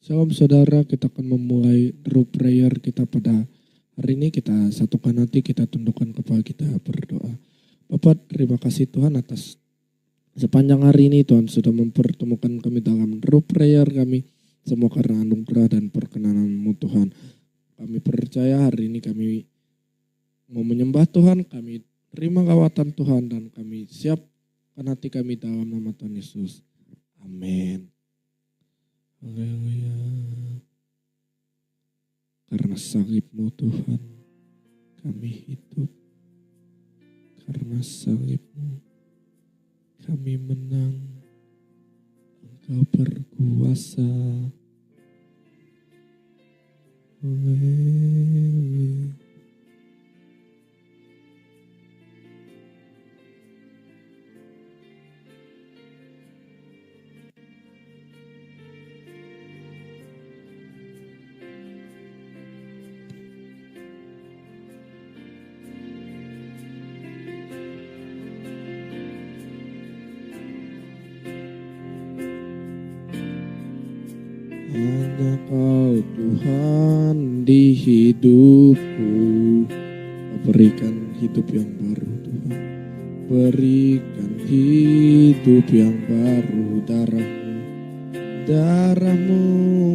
Shalom saudara, kita akan memulai root prayer kita pada hari ini. Kita satukan hati, kita tundukkan kepala kita berdoa. Bapak, terima kasih Tuhan atas sepanjang hari ini Tuhan sudah mempertemukan kami dalam root prayer kami. Semua karena anugerah dan perkenanan-Mu Tuhan. Kami percaya hari ini kami mau menyembah Tuhan, kami terima kawatan Tuhan dan kami siapkan hati kami dalam nama Tuhan Yesus. Amin. Haleluya. Karena salib-Mu Tuhan, kami hidup. Karena salib-Mu, kami menang. Engkau berkuasa. Haleluya. Hanya Kau Tuhan di hidupku. Berikan hidup yang baru Tuhan. Berikan hidup yang baru. Darah-Mu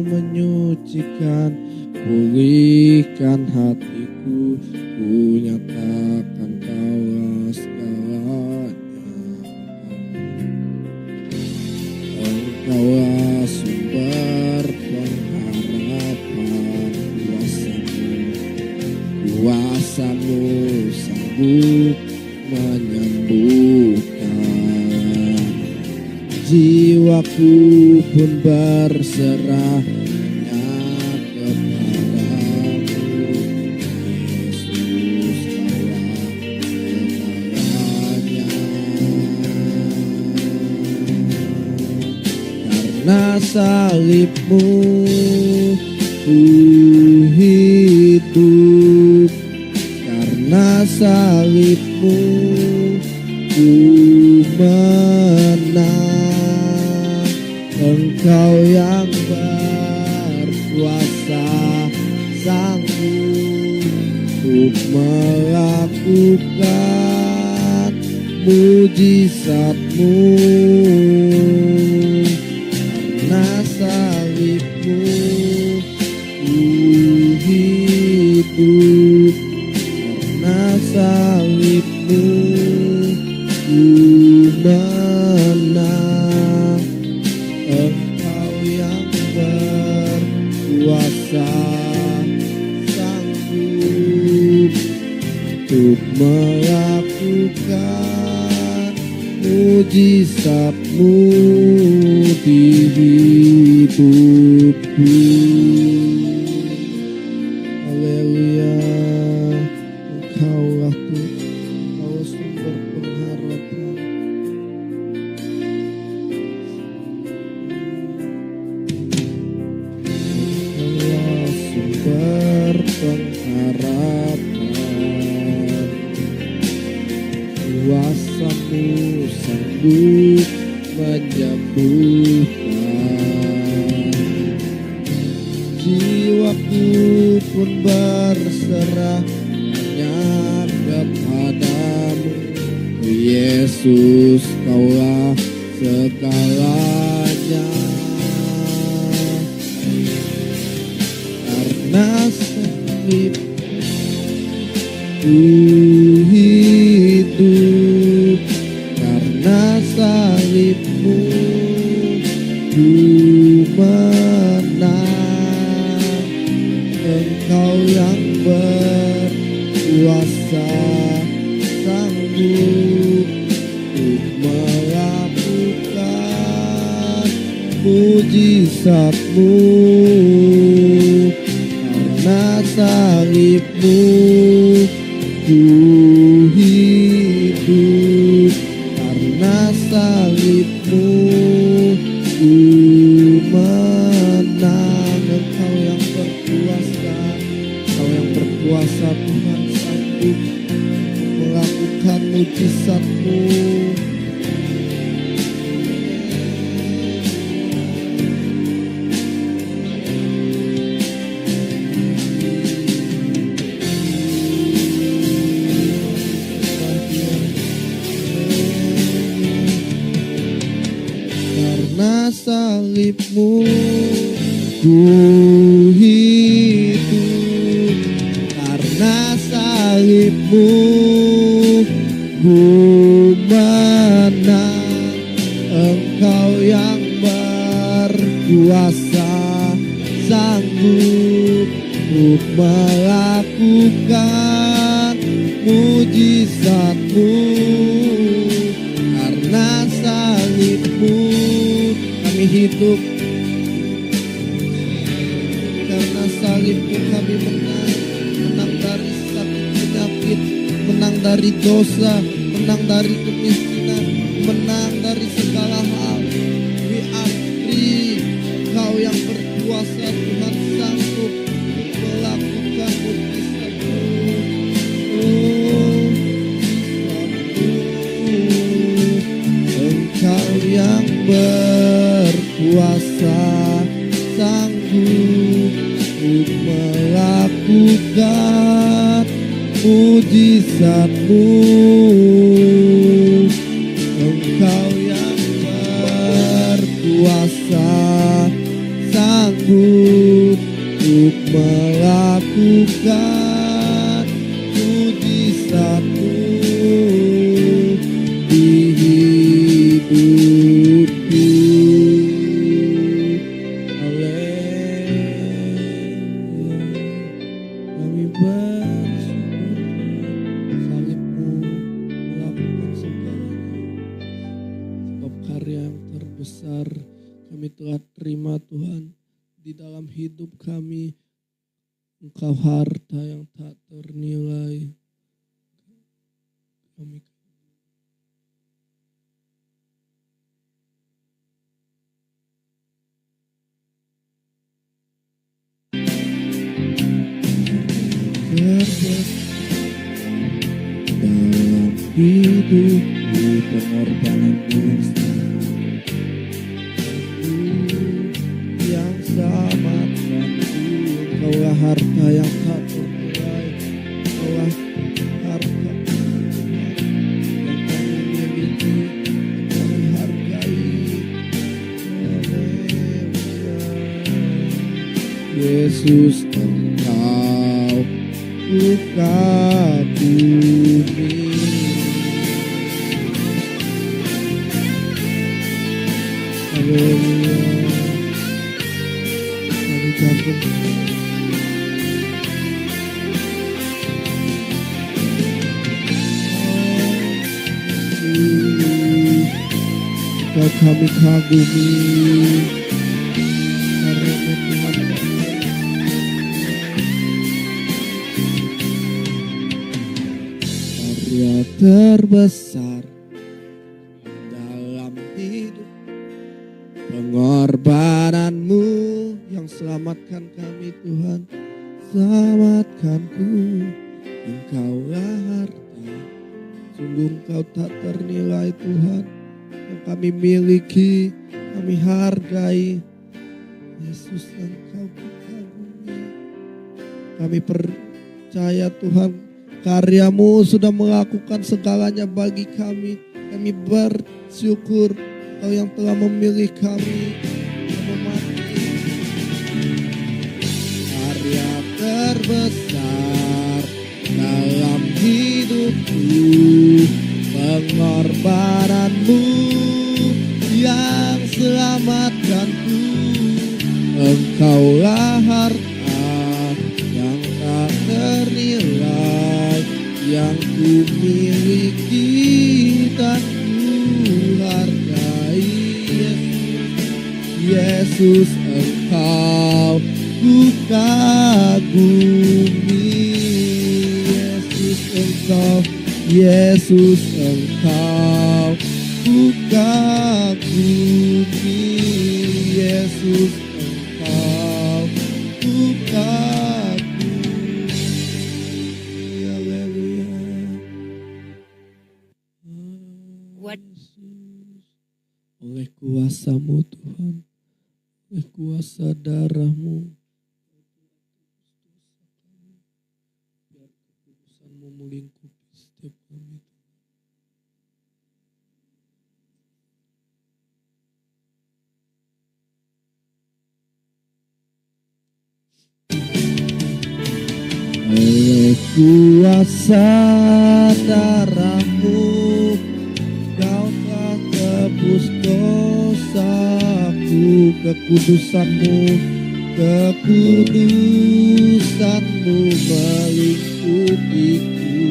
menyucikan. Pulihkan hatiku. Ku nyatakan Kaulah segalanya. Engkaulah sumber pengharapan. Kuasa-Mu sanggup menyembuhkan. Jiwaku pun berserah hanya kepadamu. Yesus, Kaulah segalanya. Karena salib-Mu ku hidup. Karena salib-Mu ku menang. Engkau yang berkuasa, sanggup untuk melakukan mujizat-Mu. Karena salib-Mu ku hidup. Karena salib-Mu ku menang. Engkau yang berkuasa, sanggup untuk melakukan mujizat-Mu di hidupku. Haleluya. Engkaulah Tuhan, Engkau sumber pengharapan. Engkaulah sumber pengharapan. Kuasa-Mu sanggup menyembuhkan. Jiwaku pun berserah hanya kepadamu. Yesus, Kaulah segalanya. Karena salib-Mu hidup. Karena salib-Mu ku menang. Engkau yang berkuasa, sanggup untuk melakukan mujizat-Mu. Karena salib-Mu ku hidup. Karena salib-Mu ku menang. Engkau yang berkuasa, Engkau yang berkuasa Tuhan, sanggup melakukan mujizat-Mu. salib-Mu ku hidup, karena salib-Mu ku menang. Engkau yang berkuasa, sanggup untuk melakukan mujizat-Mu. Karena salib-Mu kami hidup, karena salib-Mu kami menang. Menang dari sakit penyakit, menang dari dosa, menang dari kemiskinan, menang dari segala hal. We are free. Kau yang berkuasa, Tuhan, sanggup melakukan mujizat-Mu. Engkau yang berkuasa, sanggup untuk melakukan mujizat-Mu. Engkau yang berkuasa, sanggup untuk melakukan mujizat-Mu di hidupku. Kami bersyukur salib-Mu melakukan segalanya. Sebab karya yang terbesar kami telah terima, Tuhan, di dalam hidup kami. Engkau harta yang tak ternilai. Kami dalam hidupku, pengorbanan-Mu yang selamatkanku. Engkaulah harta yang tak ternilai. Engkaulah harta yang kami miliki, yang kami hargai. Yesus, Engkau ku kagumi. Haleluya. Kami kagum. Engkau kami kagumi. Karena Tuhan karya terbesar dalam hidup, pengorbanan-Mu yang selamatkan kami, Tuhan. Selamatkanku, Engkaulah harta, sungguh Engkau tak ternilai, Tuhan, yang kami miliki, kami hargai. Yesus, Engkau kagumi. Kami percaya, Tuhan, karya-Mu sudah melakukan segalanya bagi kami. Kami bersyukur Engkau yang telah memilih kami, yang memati. Karya terbesar dalam hidupku, pengorbanan-Mu yang selamatkanku. Engkaulah harta yang tak ternilai, yang ku miliki dan ku hargai. Yesus, Engkau ku kagumi. Yesus, Engkau ku kagumi. Yesus, Engkau ku kagumi. Haleluya. Oleh kuasa-Mu, Tuhan, oleh kuasa darah-Mu, biar kekudusan-Mu melingkupi setiap kami. kuasa darah-Mu, Kau telah tebus dosaku. Kekudusan-Mu, kekudusan-Mu melingkupiku.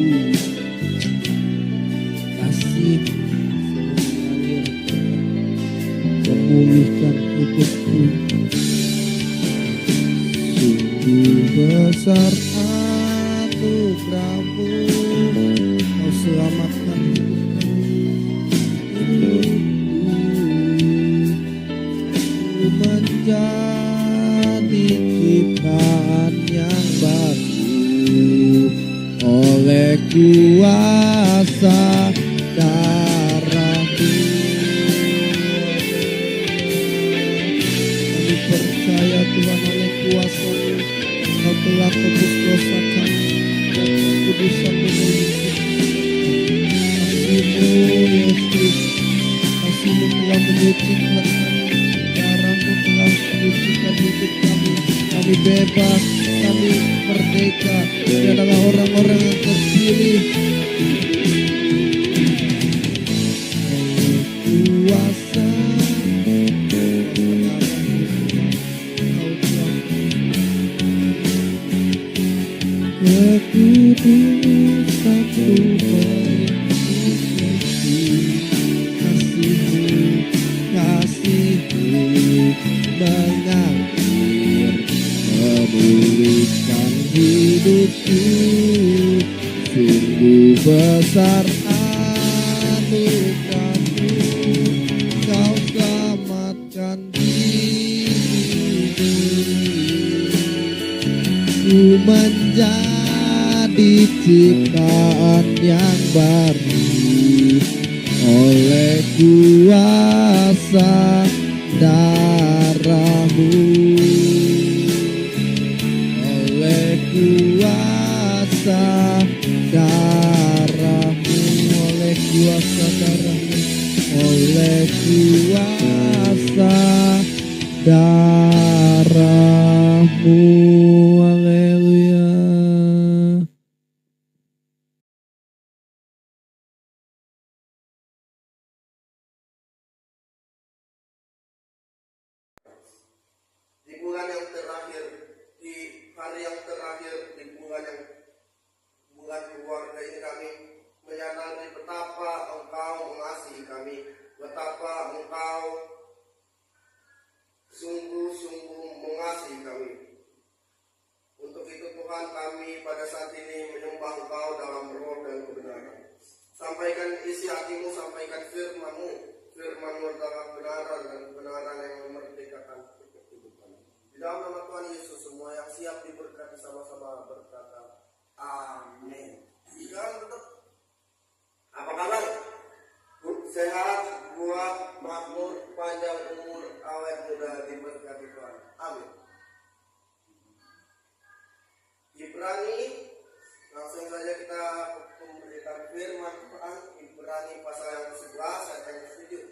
Kasih-Mu mengalir, memulihkan hidupku. Sungguh besar anugerah-Mu, Kau selamatkan hidupku. Ku menjadi ciptaan yang baru oleh kuasa darah-Mu. Kami percaya Tuhan, oleh kuasa-Mu Kau telah tebus dosa kami, dan kekudusan-Mu melingkupi. Kasih-Mu Yesus, kasih-Mu telah menyucikan kami, darah-Mu telah menyucikan hidup kami. Kami bebas, kami merdeka, kami adalah orang-orang yang terpilih. Kuasa kekudusan-Mu melingkupi. Kasih-Mu, kasih-Mu mengalir, memulihkan hidupku. Sungguh besar anugerah-Mu, Kau selamatkan diriku. Ku menjadi ciptaan yang baru oleh kuasa darah-Mu, oleh kuasa darah-Mu, oleh kuasa darah-Mu, oleh kuasa darah-Mu. Haleluya. Di bulan yang terakhir, di hari yang terakhir, di bulan keluarga ini, kami menyadari betapa Engkau mengasihi kami, betapa Engkau sungguh-sungguh mengasihi kami. Untuk itu Tuhan, kami pada saat ini menyembah Engkau dalam roh dan kebenaran. Sampaikan isi hati-Mu, sampaikan firman-Mu. Firman-Mu adalah kebenaran, dan kebenaran yang memerdekakan kehidupan. Di dalam nama Tuhan Yesus, semua yang siap diberkati sama-sama berkata amin. Sekarang tetap apa kabar? Sehat, kuat, makmur, panjang umur, awet muda, diberkati Tuhan. Amin. Ibrani, langsung saja kita memberikan firman Tuhan. Ibrani pasal yang ke-11 ayat yang ke-7.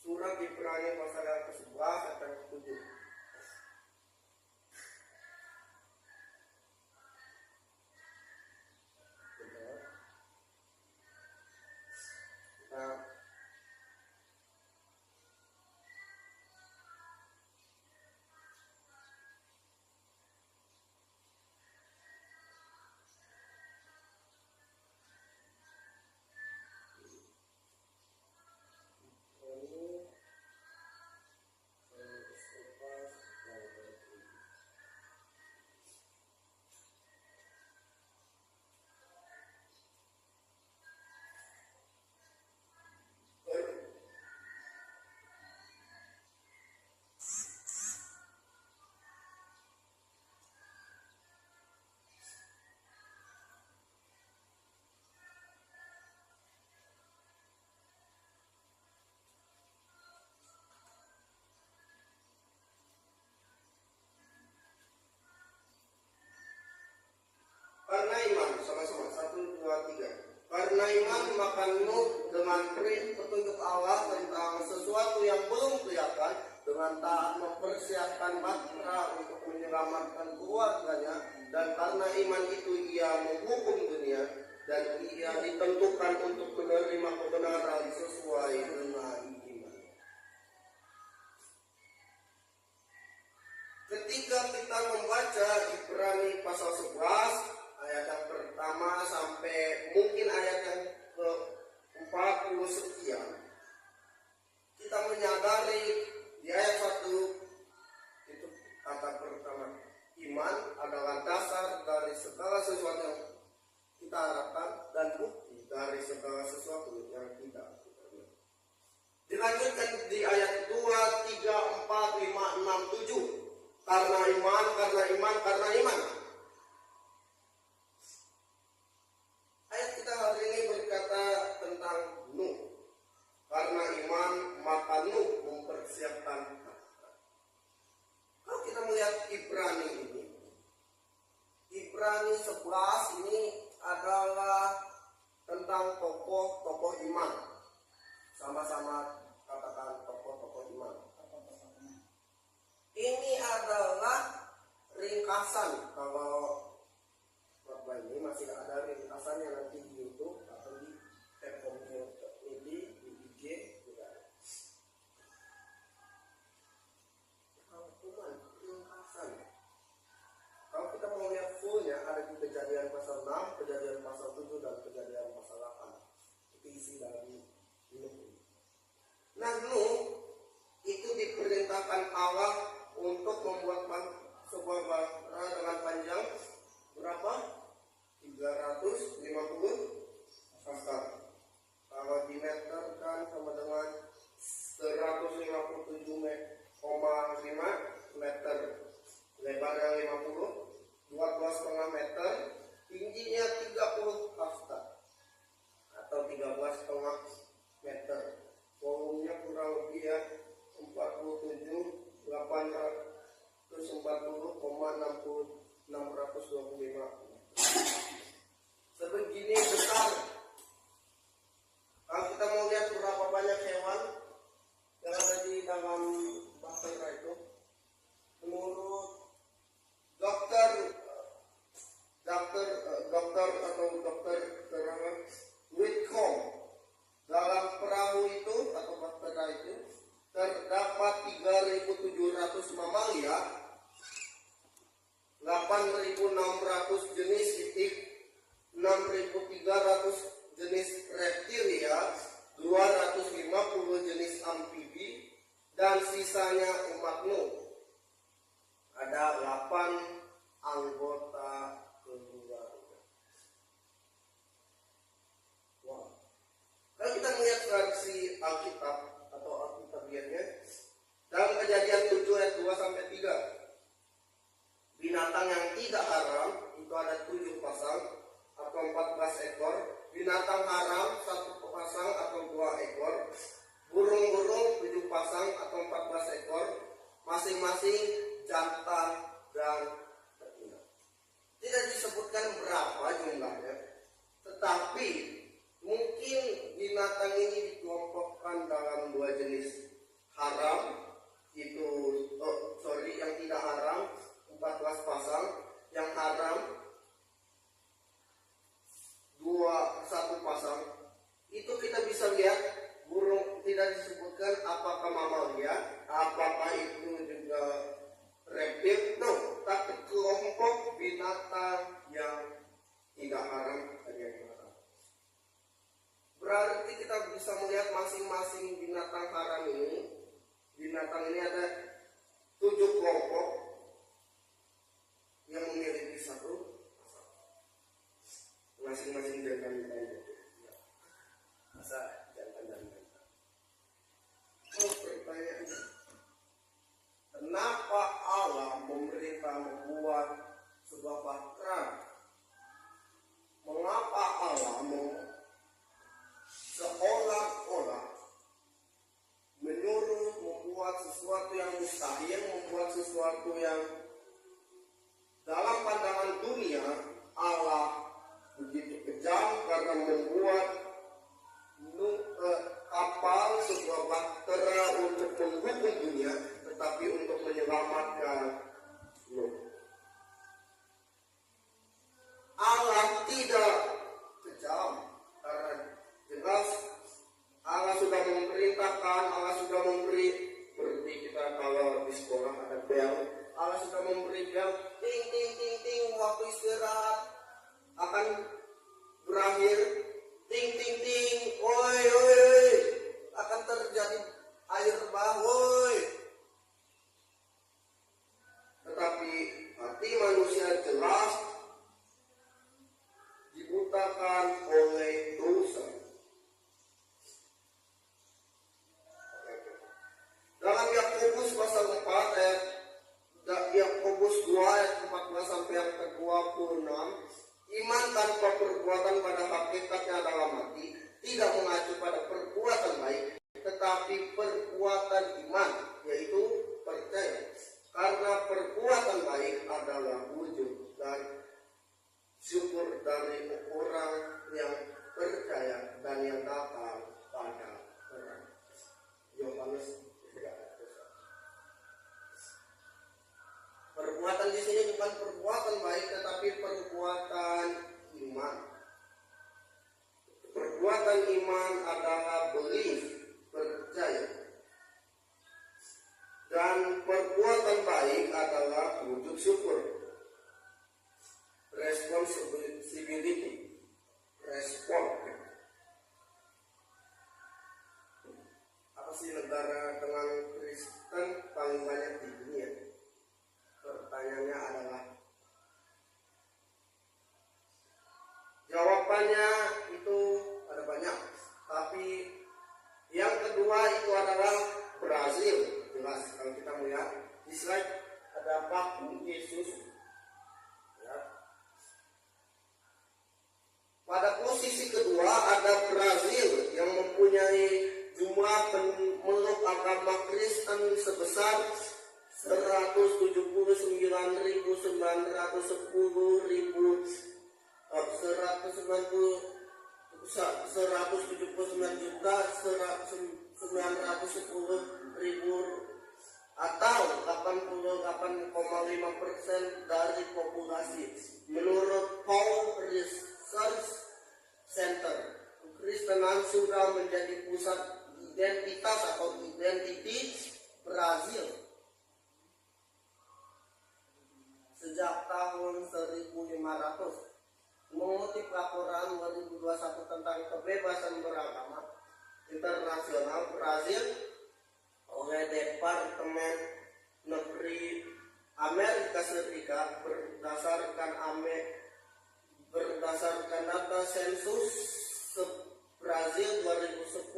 Surat Ibrani pasal yang ke-11 ayat yang ke-7. Karena iman, sama-sama, 1, 2, 3. Karena iman maka Nuh dengan petunjuk Allah tentang sesuatu yang belum kelihatan menyiapkan bahtera untuk menyelamatkan keluarganya, dan karena iman itu ia menghukum dunia, dan ia ditentukan untuk menerima kebenaran sesuai dengan iman. Ketika kita membaca Ibrani pasal 11 ayat yang pertama sampai mungkin ayat yang ke-40 sekian, kita menyadari di ayat 1 itu kata pertama, iman adalah dasar dari segala sesuatu yang kita harapkan dan bukti dari segala sesuatu yang tidak kita lihat. Dilanjutkan di ayat 2, 3, 4, 5, 6, 7. Karena iman, karena iman, karena iman. Ayat kita hari ini berkata tentang Nuh. Karena iman, maka Nuh mempersiapkan harta. Kalau kita melihat Ibrani ini, Ibrani 11 ini adalah tentang tokoh-tokoh iman. Sama-sama katakan tokoh-tokoh iman. Ini adalah ringkasan. Kalau Bapak ini masih ada ringkasannya nanti di YouTube atau di community di IG juga. Kalau cuman ringkasan, kalau kita mau lihat fullnya ada di Kejadian pasal 6, Kejadian pasal 7 dan Kejadian pasal 8. Itu isi dari Nuh. Nah, Nuh itu diperintahkan Allah untuk membuat sebuah bahtera dengan panjang berapa? 350 pasal. Kalau dimeterkan sama dengan 157,5 meter, lebarnya 50, 12,5 meter, tingginya 30 hasta atau 13,5 meter. Volumenya kurang lebih ya 625. Sebegini besar. Kalau kita mau lihat berapa banyak hewan yang ada di dalam bahtera itu, menurut dokter Whitcomb, dalam perahu itu atau bahtera itu terdapat 3.700 mamalia, 8.600 jenis itik, 6.300 jenis reptilia, 250 jenis amfibi, dan sisanya umat Nuh. Ada 8 anggota keluarga. Wow. Kalau kita melihat versi Alkitab atau Alkitabiannya, dalam Kejadian 7 ayat 2 sampai 3, binatang yang tidak haram itu ada 7 pasang atau 14 ekor, binatang haram 1 pasang atau 2 ekor, burung-burung 7 pasang atau 14 ekor, masing-masing jantan dan betina. Tidak disebutkan berapa jumlahnya, tetapi mungkin binatang ini dikelompokkan dalam 2 jenis. Haram itu yang tidak haram 14 pasang, yang haram 1 pasang. Itu kita bisa lihat burung tidak disebutkan apakah mamalia, apakah itu juga reptil, tapi kelompok binatang yang tidak haram dan yang haram. Berarti kita bisa melihat masing-masing binatang haram ini. Binatang ini ada 7 kelompok yang memiliki 1 pasang. Masing-masing jantan dan betina. Masa jantan dan betina. Pertanyaannya, kenapa Allah memerintah membuat sebuah bahtera? Mengapa Allah seolah-olah menyuruh membuat sesuatu yang mustahil, membuat sesuatu yang dalam pandangan dunia Allah begitu kejam karena membuat kapal, sebuah bahtera untuk menghukum dunia, tetapi untuk menyelamatkan Nuh. Allah tidak kejam, karena jelas Allah sudah memerintahkan, Allah sudah memberi, seperti kita kalau di sekolah ada bel, Allah sudah memberi bel, ting ting ting ting, waktu istirahat akan berakhir, ting ting ting, oi oi oi, akan terjadi air bah, woi. Tetapi hati manusia jelas dibutakan oleh dosa. Dalam Yakobus pasal 4 ayat Yakobus 2 ayat 14 sampai yang ke-26, iman tanpa perbuatan pada hakikatnya adalah mati, tidak mengacu pada perbuatan baik, tetapi perbuatan iman, yaitu percaya. Karena perbuatan baik adalah wujud dan syukur dari orang yang percaya dan yang datang pada Tuhan. Yohanes 3. Perbuatan di sini bukan perbuatan baik, tetapi perbuatan iman. Perbuatan iman adalah belief, percaya. Dan perbuatan baik adalah wujud syukur, responsibility, respon. Apa sih negara dengan Kristen paling banyak di dunia? Pertanyaannya adalah, jawabannya itu ada banyak, tapi yang kedua itu adalah Brazil. Jelas kalau kita melihat di slide ada paku Yesus. Ya. Pada posisi kedua ada Brazil yang mempunyai jumlah pemeluk agama Kristen sebesar 179.910.910 atau 88,5% dari populasi. Menurut Pew Research Center, kekristenan sudah menjadi pusat identitas atau identiti Brazil sejak tahun 1500. Mengutip laporan 2021 tentang kebebasan beragama internasional Brazil oleh Departemen Negeri Amerika Serikat berdasarkan data sensus Brazil 2010,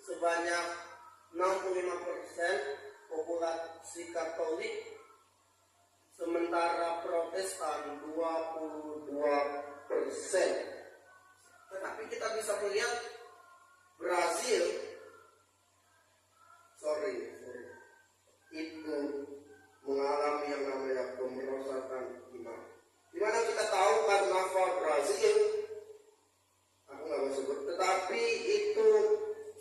sebanyak 65% populasi Katolik, sementara Protestan 22%. Tetapi kita bisa melihat Brazil itu mengalami yang namanya pemerosotan iman. Dimana kita tahu karnaval Brazil, aku nggak mau sebut, tetapi itu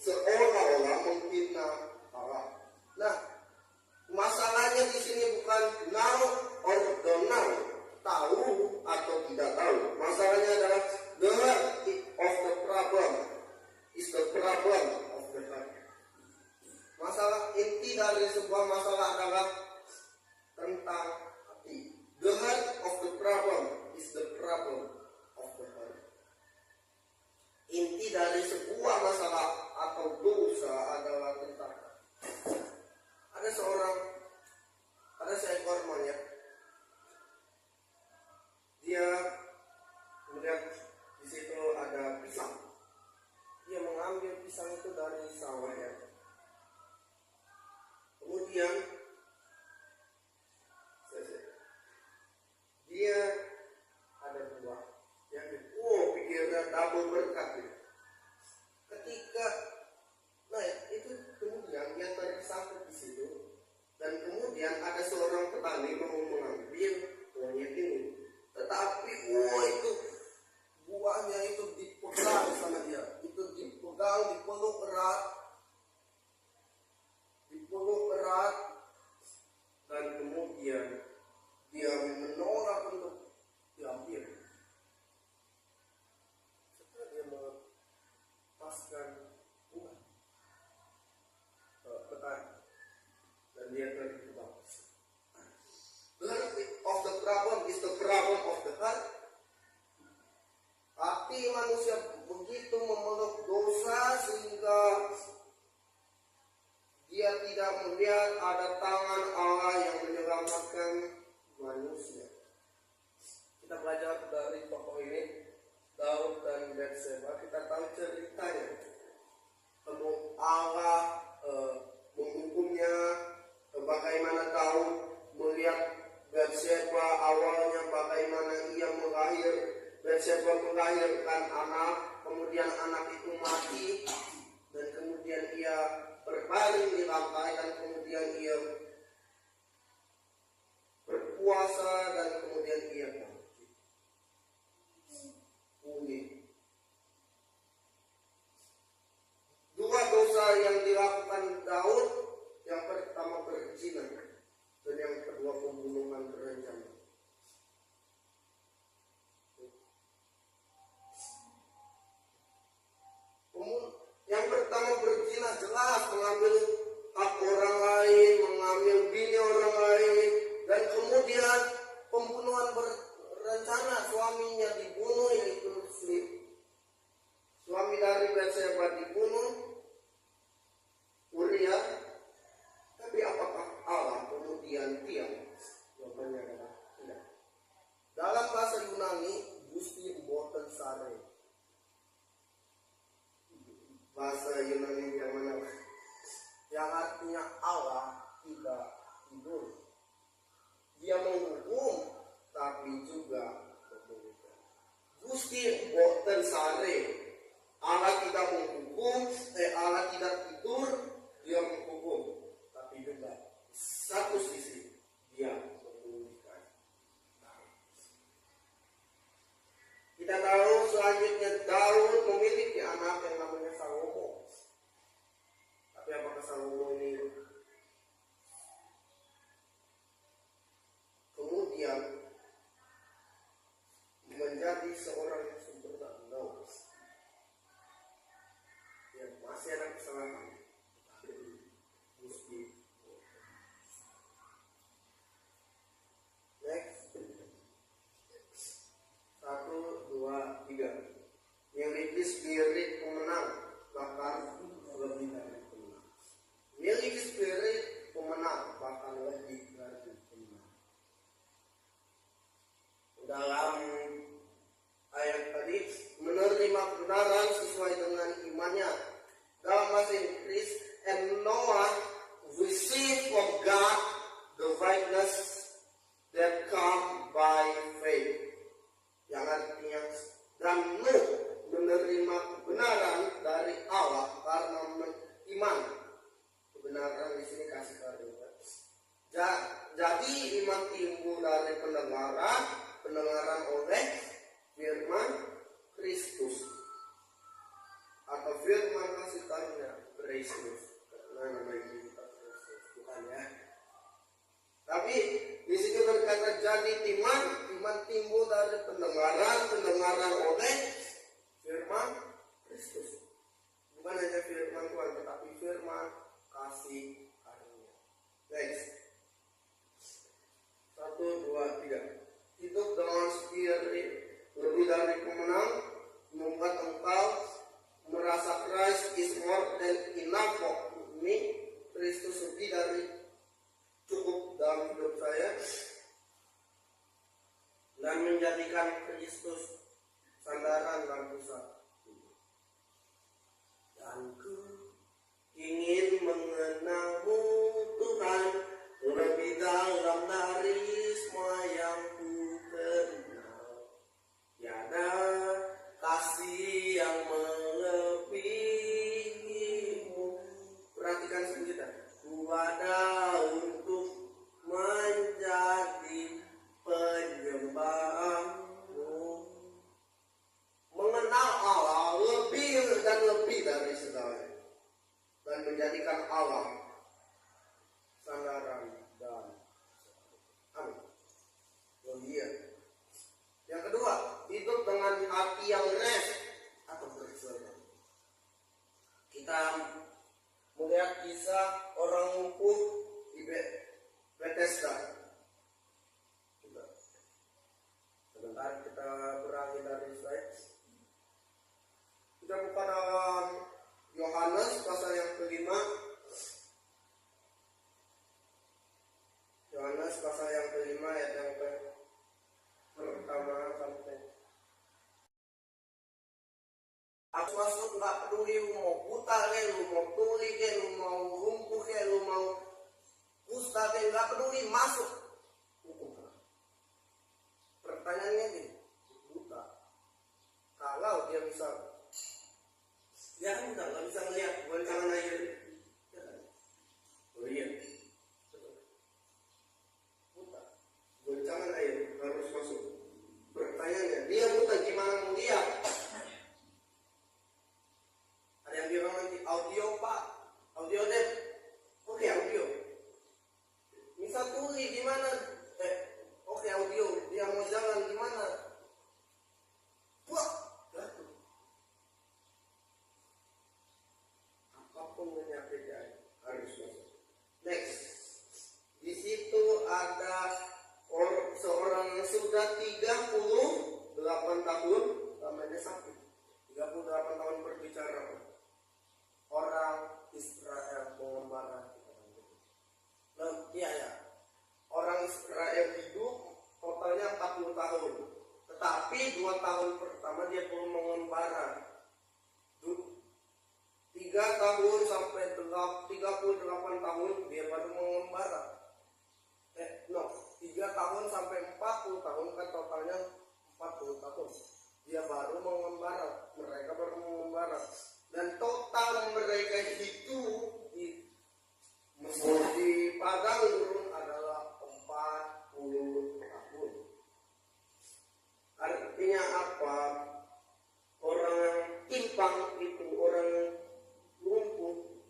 seolah-olah menghina Allah. Nah, masalahnya di sini bukan now or don't know, tahu atau tidak tahu. Masalahnya adalah the heart of the problem is the problem of the heart. Masalah inti dari sebuah masalah adalah tentang hati. The heart of the problem is the problem of the heart. Inti dari sebuah masalah atau dosa adalah tentang ada seekor monyet. Dia melihat di situ ada pisang. Dia mengambil pisang itu dari sawah ya. Kemudian dia ada buah. Yang pikirnya double berkat. Ketika itu kemudian dia tersangkut di situ, dan kemudian ada seorang petani mau mengambil monyet ini, tetapi itu buahnya itu dipegang sama dia, itu dipeluk erat, tidak melihat ada tangan Allah yang menyelamatkan manusia. Kita belajar dari tokoh ini, Daud dan Batseba. Kita tahu ceritanya. Allah menghukumnya, bagaimana Daud melihat Batseba awalnya, bagaimana ia Batseba melahirkan anak, kemudian anak itu mati, dan kemudian ia berbaring di lantai, dan kemudian ia berpuasa, dan kemudian ia bangkit. Dua dosa yang dilakukan Daud, yang pertama berzina, dan yang kedua pembunuhan berencana. Yang pertama berzina jelas mengambil hak orang lain, mengambil bini orang lain, dan kemudian pembunuhan berencana, suaminya dibunuh, yaitu suami dari Batseba dibunuh, Uria. Tapi apakah Allah kemudian diam? Jawabannya adalah tidak. Dalam bahasa Yunani, Gusti boten sare. Bahasa Yunani yang mana? Yang artinya Allah tidak tidur. Dia menghukum, tapi juga memberikan. Gusti boten sare. Allah tidak menghukum, Allah tidak tidur, dia menghukum, tapi juga satu sisi dia memulihkan. Kita tahu selanjutnya Daud memiliki anak yang namanya Salomo. Tapi apakah Salomo ini kemudian menjadi seorang yang sempurna? No. Ya, masih ada kesalahan. Gusti. Next. 1, 2, 3. Miliki spirit pemenang, bahkan lebih dari pemenang. Miliki spirit pemenang, bahkan lebih dari pemenang. Dalam ayat tadi, menerima kebenaran sesuai dengan imannya. Dalam bahasa Inggris, and Noah received from God the righteousness that come by faith. Yang artinya, dan Nuh menerima kebenaran dari Allah karena iman. Kebenaran di sini kasih karunia. Jadi iman timbul dari pendengaran oleh firman Kristus, atau firman kasih karunia Kristus. Karena nama kita Kristus, bukan ya. Tapi di sini berkata jadi iman timbul dari pendengaran oleh firman Kristus. Bukan hanya firman Tuhan, tetapi firman kasih karunia. Next. 1, 2, 3. Hidup dengan spirit lebih dari pemenang, membuat engkau merasa Christ is more than enough for me. Kristus lebih dari cukup dalam hidup saya, dan menjadikan Kristus sandaran dan pusat. Dan ku ingin mengenalmu Tuhan lebih dalam dari semua yang ku kenal. Tiada kasih yang melebihimu. Perhatikan sebentar. Ku ada untuk menjadi penyembahmu. Mengenal Allah lebih dan lebih dari segalanya, dan menjadikan Allah sandaran dan amin. Oh iya. Yang kedua, hidup dengan hati yang rest atau berserah. Kita melihat kisah orang lumpuh di Bethesda. Sebentar kita berangi dari slide. Kita buka dalam Yohanes pasal yang kelima masuk, nggak peduli lu mau buta ke, lu mau tuli ke, lu mau lumpuh ke, lu mau kusta ke, nggak peduli, masuk. Hukum. Pertanyaannya ini, buta. Kalau dia bisa, dia kan buta, nggak bisa melihat goncangan air. Oh iya, buta. Goncangan air harus masuk. Pertanyaannya, dia buta gimana mau lihat? Ada yang bilang nanti audio pak, audio deh. Oke audio. Misal tuli gimana? Oke audio. Dia mau jalan gimana? Wah, jatuh. Apapun penyakitnya harus masuk. Next, di situ ada seorang yang sudah 38 tahun namanya sakit. 38 tahun berbicara. Orang Israel mengembara. Nah, iya ya. Orang Israel hidup totalnya 40 tahun. Tetapi 2 tahun pertama dia belum mengembara. 3 tahun sampai 38 tahun dia baru mengembara. 3 tahun sampai 40 tahun kan totalnya 40 tahun. Dia baru mengembara, mereka baru mengembara. Dan total mereka itu di padang gurun adalah 40 tahun. Artinya apa? Orang yang timpang itu, orang yang lumpuh,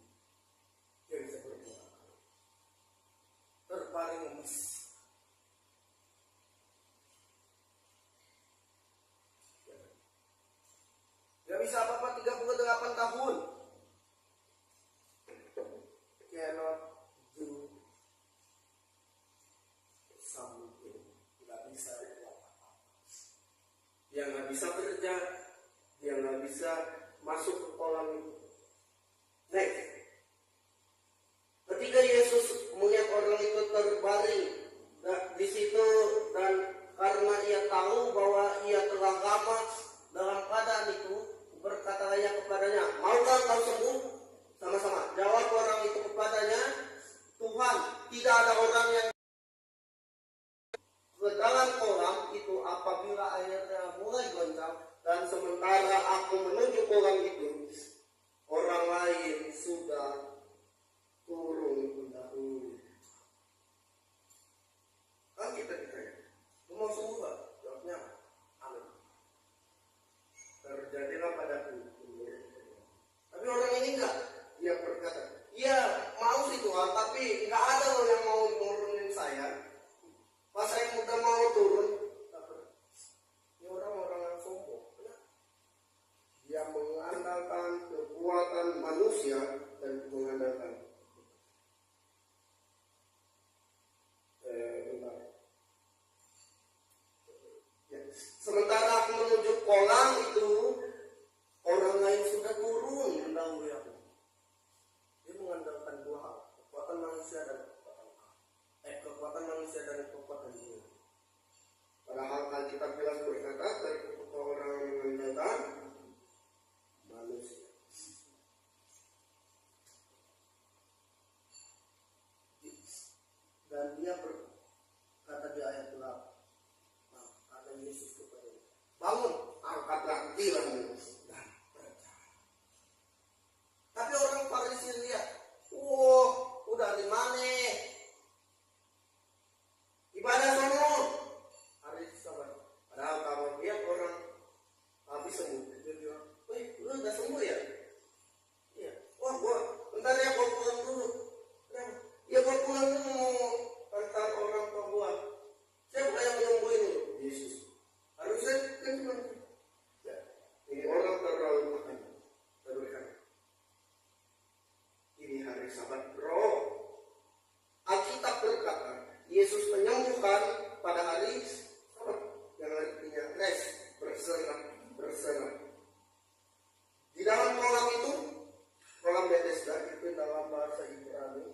dia bisa bergerak. Terbaring lemes. Gak bisa apa-apa 38 tahun. Cannot do something. Gak bisa apa-apa. Dia gak bisa kerja. Dia gak bisa masuk ke kolam itu. Next. Ketika Yesus melihat orang itu terbaring di situ dan karena ia tahu bahwa ia telah lama dalam keadaan itu, berkatalah ia kepadanya, maukah kau sembuh? Sama-sama jawab orang itu kepadanya, Tuhan, tidak ada orang yang ke dalam kolam itu apabila airnya mulai goncang, dan sementara aku menuju kolam itu, orang lain sudah turun mendahului. Kan kita ditanya, lu mau sembuh gak? Jawabnya, amin. Terjadilah padaku. Tapi orang ini enggak. Dia berkata, iya mau sih Tuhan, tapi enggak ada loh yang mau nurunin saya. Pas saya udah mau turun, ini orang-orang yang sombong. Dia mengandalkan kekuatan manusia dan mengandalkan sementara aku menuju kolam itu, orang lain sudah turun mendahului aku. Dia mengandalkan dua hal, kekuatan manusia dan kekuatan Tuhan. Padahal Alkitab bilang berkata dari orang yang mengandalkan manusia. Dan dia berkata di ayat 8, kata Yesus kepadanya, bangun, angkatlah tilangmu dan berjalan. Tapi orang Farisi lihat, udah di mana? Ibadah sono. Hari Sabat. Padahal kalau lihat orang habis sembuh, dia bilang, lu udah sembuh ya? Iya. Wah, bentar ya, gua pulang dulu. Ya gua pulang dulu mau antar orang tua gua. Siapa yang menyembuhin lu? Yesus. Harusnya kan cuma ya, ini orang terlalu makan. Ini hari Sabat, bro. Alkitab berkata, Yesus menyembuhkan pada hari Sabat, yang artinya rest, berserah. Di dalam kolam itu, kolam Bethesda itu dalam bahasa Ibrani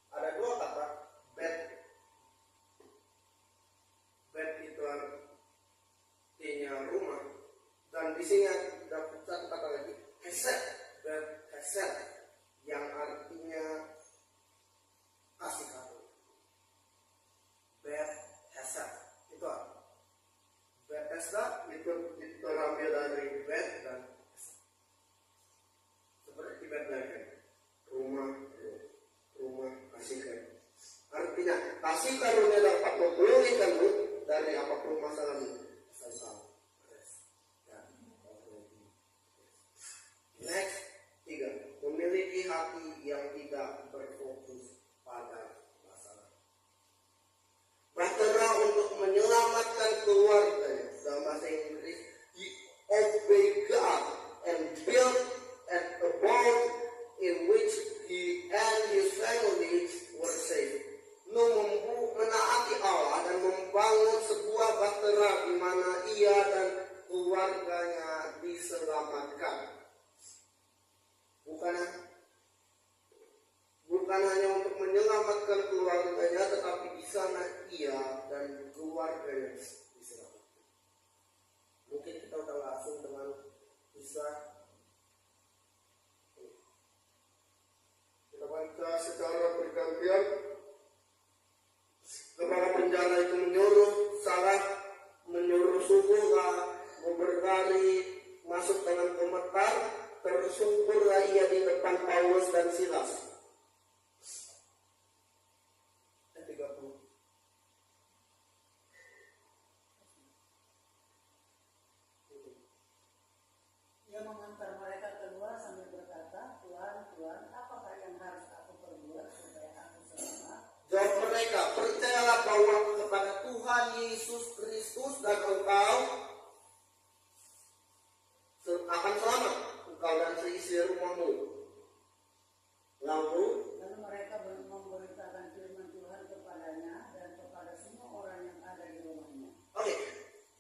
ada dua kata, bed. Bed itu artinya rumah, dan di sini ada satu kata lagi, kasih karunia dapat memulihkanmu dari apapun masalahmu. Next, 3. Memiliki hati yang tidak berfokus pada masalah. Bahtera untuk menyelamatkan keluarganya. Dalam bahasa Inggris, he obeyed God and built a boat in which he and his family were safe. Menaati Allah dan membangun sebuah bahtera di mana ia dan keluarganya diselamatkan. Bukan hanya untuk menyelamatkan keluarganya, tetapi di sana ia dan keluarganya diselamatkan. Mungkin kita udah langsung dengan kisah. Kita baca secara bergantian. Kepala penjara itu menyuruh Suhula memberkari masuk dengan gemetar. Tersungkurlah ia di depan Paulus dan Silas. 30. Ia mengantar mereka keluar sambil berkata, Tuhan, Tuhan, apakah yang harus aku perbuat supaya aku selamat? Jawab mereka, percayalah bahwa kepada Tuhan Yesus Kristus dan engkau akan selamat, engkau dan seisi rumahmu. Lalu mereka memberitakan firman Tuhan kepadanya dan kepada semua orang yang ada di rumahnya. Oke,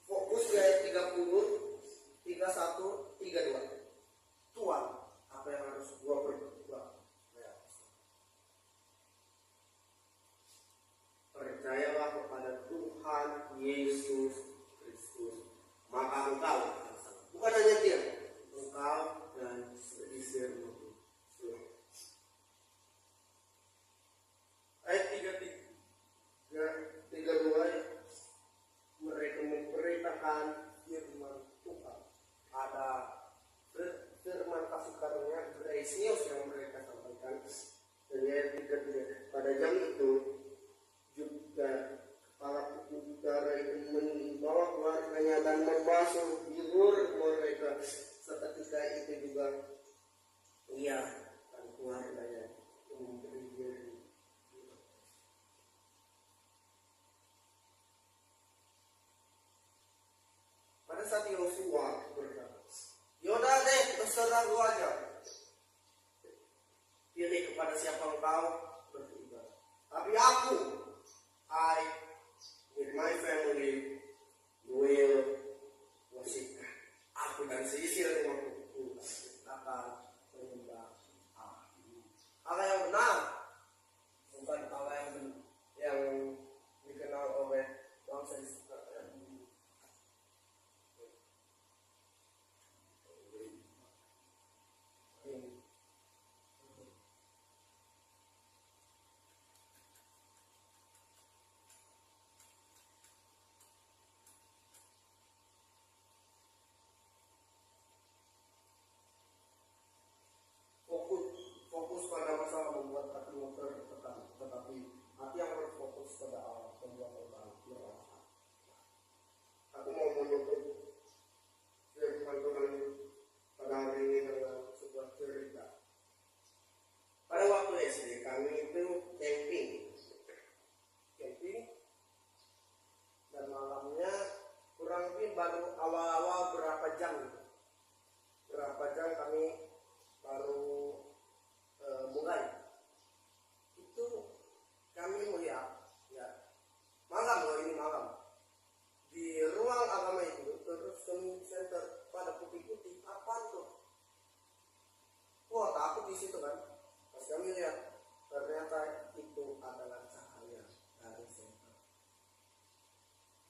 fokus di ayat 30, 31, 32. Tuhan, apa yang harus gua perbuat? Percayalah kepada Tuhan Yesus Kristus, maka engkau akan selamat. Bukan hanya dia, engkau dan seisi rumahmu. Ayat 32, mereka memberitakan firman Tuhan. Ada firman kasih karunia, grace news yang mereka sampaikan. Dan ayat 33, pada jam itu juga kepala utara itu membawa keluarganya dan membasuh bilur mereka. Seketika itu juga ia dan keluarganya memberi diri. Pada saat Yosua berkata, Yaudah deh, terserah lu aja. Pilih kepada siapa engkau beribadah. Tapi aku, I, with my family, will worship. Aku dan seisi rumahku akan menyembah Allah. Allah yang benar, bukan Allah yang dikenal oleh bangsa Israel. Fokus pada masalah membuat hatimu tertekan, tetapi hati yang berfokus pada Allah membuat orang merasa. Aku mau menutup firman Tuhan pada hari ini dengan sebuah cerita. Pada waktu SD kami itu camping, dan malamnya kurang lebih baru awal-awal berapa jam kami baru mulai. Itu kami melihat, ya, malam di ruang agama itu terus community center pada putih-putih, apaan tuh? Wah, takut di situ kan. Pas kami lihat, ternyata itu adalah cahaya dari center.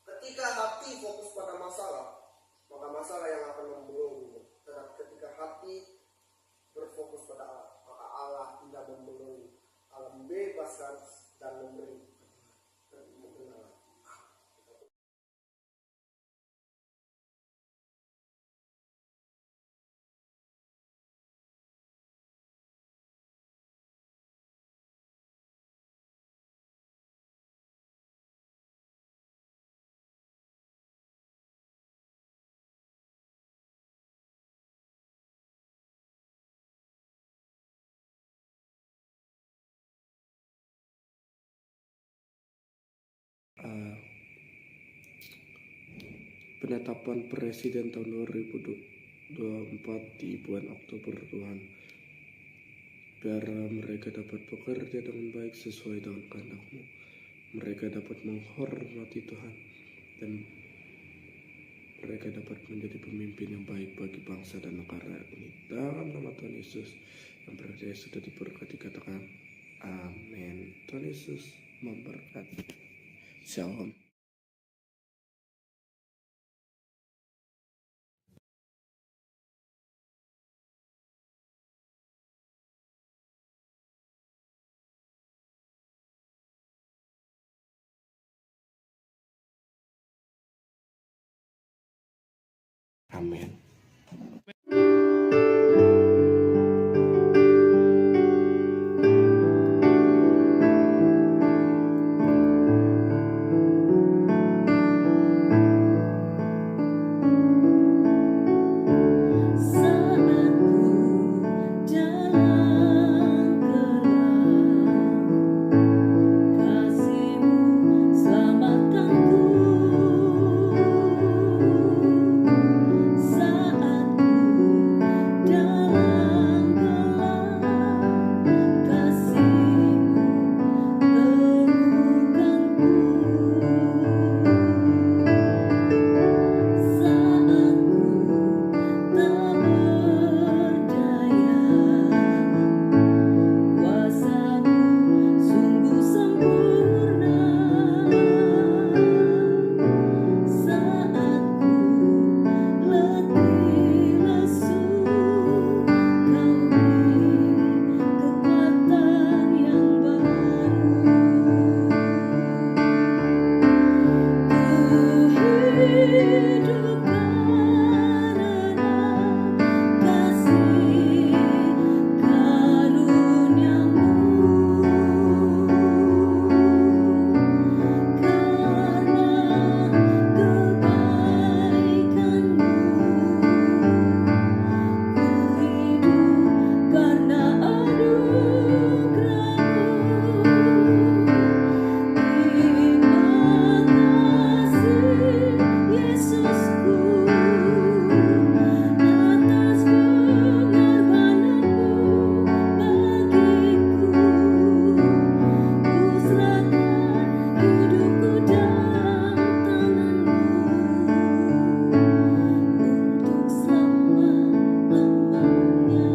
Ketika hati fokus pada masalah, maka masalah yang akan membunuhmu. Ketika hati berfokus pada Allah, maka Allah tidak membunuh. Allah membebaskan dan memberi. penetapan Presiden tahun 2024 di bulan Oktober Tuhan. Biar mereka dapat bekerja dengan baik sesuai dengan kehendak-Mu. Mereka dapat menghormati Tuhan dan mereka dapat menjadi pemimpin yang baik bagi bangsa dan negara ini. Dalam nama Tuhan Yesus yang berjaya sudah diberkati, katakan amin. Tuhan Yesus memberkati. Shalom. Amin. Saat ku jalan gelap, kasih-Mu selamatkan ku. Saat ku dalam gelap, kasih-Mu temukan ku. Saat ku tak berdaya, kuasa-Mu sungguh sempurna. Saat ku letih lesu, Kau beri kekuatan yang baru. Ku hidup karena kasih karunia-Mu, karena kebaikan-Mu. Ku hidup karena anugerah-Mu. Terima kasih Yesusku atas pengorbanan-Mu bagiku. Ku serahkan hidupku dalam tangan-Mu untuk selama-lamanya.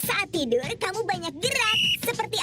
Saat tidur, kamu banyak gerak, seperti